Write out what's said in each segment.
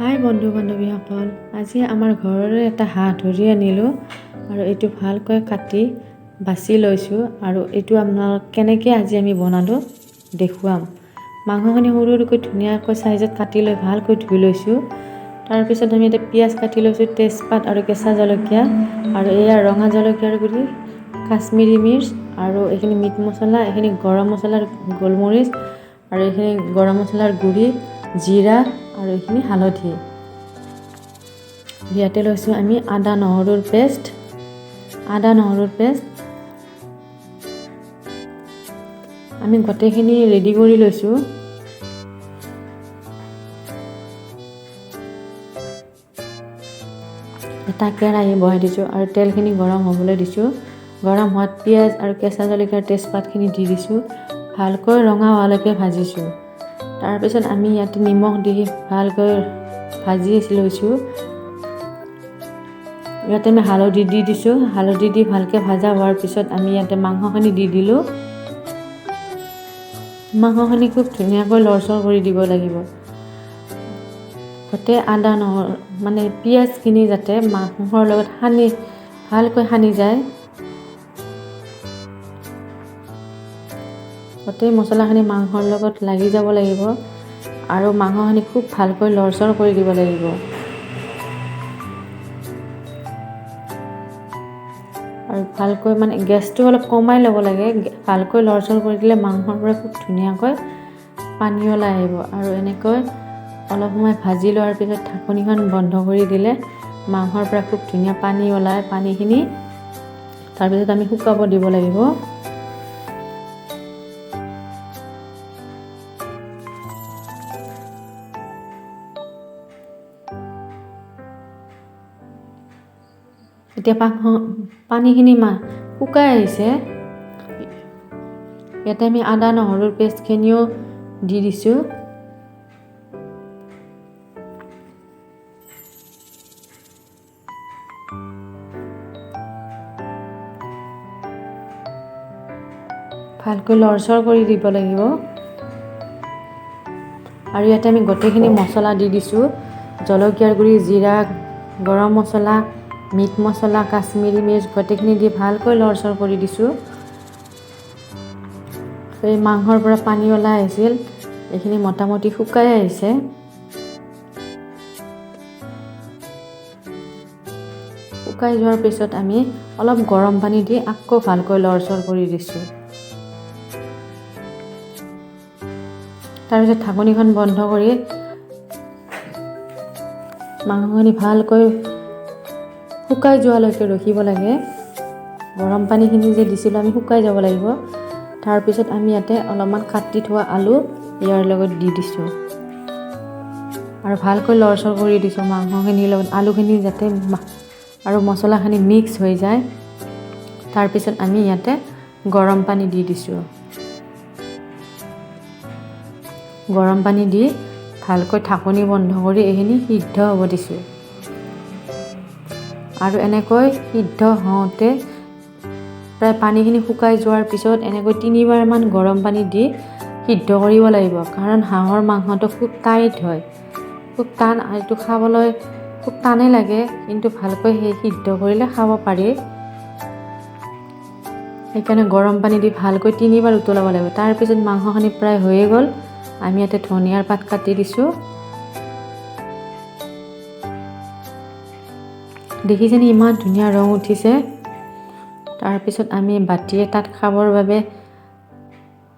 হাই বন্ধু বান্ধৱীসকল, আজি আমাৰ ঘৰৰে এটা হাঁহ ধৰি আনিলোঁ আৰু এইটো ভালকৈ কাটি বাছি লৈছোঁ আৰু এইটো আপোনালোক কেনেকৈ আজি আমি বনালোঁ দেখুৱাম। মাংসখিনি সৰু সৰুকৈ ধুনীয়াকৈ চাইজত কাটি লৈ ভালকৈ ধুই লৈছোঁ। তাৰপিছত আমি এতিয়া পিঁয়াজ কাটি লৈছোঁ, তেজপাত আৰু কেঁচা জলকীয়া আৰু এয়া ৰঙা জলকীয়াৰ গুড়ি, কাশ্মীৰী মিৰ্চ আৰু এইখিনি মিট মছলা, এইখিনি গৰম মছলাৰ গোলমৰিচ আৰু এইখিনি গৰম মছলাৰ গুড়ি, জিৰা আৰু এইখিনি হালধি। ইয়াতে লৈছোঁ আমি আদা নহৰুৰ পেষ্ট। আমি গোটেইখিনি ৰেডি কৰি লৈছোঁ। এটা কেৰাহী বহাই দিছোঁ আৰু তেলখিনি গৰম হ'বলৈ দিছোঁ। গৰম হোৱাত পিঁয়াজ আৰু কেঁচা জলকীয়াৰ তেজপাতখিনি দি দিছোঁ। ভালকৈ ৰঙা হোৱালৈকে ভাজিছোঁ। তাৰপিছত আমি ইয়াতে নিমখ দি ভালকৈ ভাজি লৈছোঁ। ইয়াতে আমি হালধি দি দিছোঁ। হালধি দি ভালকৈ ভাজা হোৱাৰ পিছত আমি ইয়াতে মাংসখিনি দি দিলোঁ। মাংসখিনি খুব ধুনীয়াকৈ লৰচৰ কৰি দিব লাগিব। গোটেই আদা নহৰু মানে পিঁয়াজখিনি যাতে মাংসৰ লগত ভালকৈ সানি যায়। গোটেই মছলাখিনি মাংসৰ লগত লাগি যাব লাগিব আৰু মাংসখিনি খুব ভালকৈ লৰচৰ কৰি দিব লাগিব। আৰু ভালকৈ মানে গেছটো অলপ কমাই ল'ব লাগে। ভালকৈ লৰচৰ কৰি দিলে মাংসৰ পৰা খুব ধুনীয়াকৈ পানী ওলাই আহিব। আৰু এনেকৈ অলপ সময় ভাজি লোৱাৰ পিছত ঢাকনিখন বন্ধ কৰি দিলে মাংসৰ পৰা খুব ধুনীয়া পানী ওলায়। পানীখিনি তাৰপিছত আমি শুকাব দিব লাগিব। এতিয়া পানীখিনি শুকাই আহিছে। ইয়াতে আমি আদা নহৰুৰ পেষ্টখিনিও দি দিছোঁ। ভালকৈ লৰচৰ কৰি দিব লাগিব। আৰু ইয়াতে আমি গোটেইখিনি মছলা দি দিছোঁ। জলকীয়াৰ গুড়ি, জিৰা, গৰম মছলা, মিট মছলা, কাশ্মীৰী মিৰ্চ গোটেইখিনি দি ভালকৈ লৰচৰ কৰি দিছোঁ। এই মাংসৰ পৰা পানী ওলাই আহিছিল, এইখিনি মোটামুটি শুকাই আহিছে। শুকাই যোৱাৰ পিছত আমি অলপ গৰম পানী দি আকৌ ভালকৈ লৰচৰ কৰি দিছোঁ। তাৰপিছত ঢাকনিখন বন্ধ কৰি মাংসখিনি ভালকৈ শুকাই যোৱালৈকে ৰখিব লাগে। গৰম পানীখিনি যে দিছিলোঁ আমি শুকাই যাব লাগিব। তাৰপিছত আমি ইয়াতে অলপমান কাটি থোৱা আলু ইয়াৰ লগত দি দিছোঁ আৰু ভালকৈ লৰচৰ কৰি দিছোঁ মাংসখিনিৰ লগত। আলুখিনি যাতে আৰু মছলাখিনি মিক্স হৈ যায়। তাৰপিছত আমি ইয়াতে গৰম পানী দি দিছোঁ। গৰম পানী দি ভালকৈ ঢাকনি বন্ধ কৰি এইখিনি সিদ্ধ হ'ব দিছোঁ। আৰু এনেকৈ সিদ্ধ হওঁতে প্ৰায় পানীখিনি শুকাই যোৱাৰ পিছত এনেকৈ 3বাৰমান গৰম পানী দি সিদ্ধ কৰিব লাগিব। কাৰণ হাঁহৰ মাংসটো খুব টাইট হয়, খুব টান। এইটো খাবলৈ খুব টানেই লাগে, কিন্তু ভালকৈ সিদ্ধ কৰিলে খাব পাৰি। সেইকাৰণে গৰম পানী দি ভালকৈ 3বাৰ উতলাব লাগিব। তাৰপিছত মাংসখিনি প্ৰায় হৈয়ে গ'ল। আমি ইয়াতে ধনিয়াৰ পাত কাটি দিছোঁ। দেখিছেনে ইমান ধুনীয়া ৰং উঠিছে। তাৰপিছত আমি বাতি এটাত খাবৰ বাবে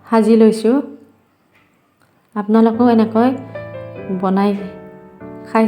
সাজি লৈছোঁ। আপোনালোকেও এনেকৈ বনাই খাই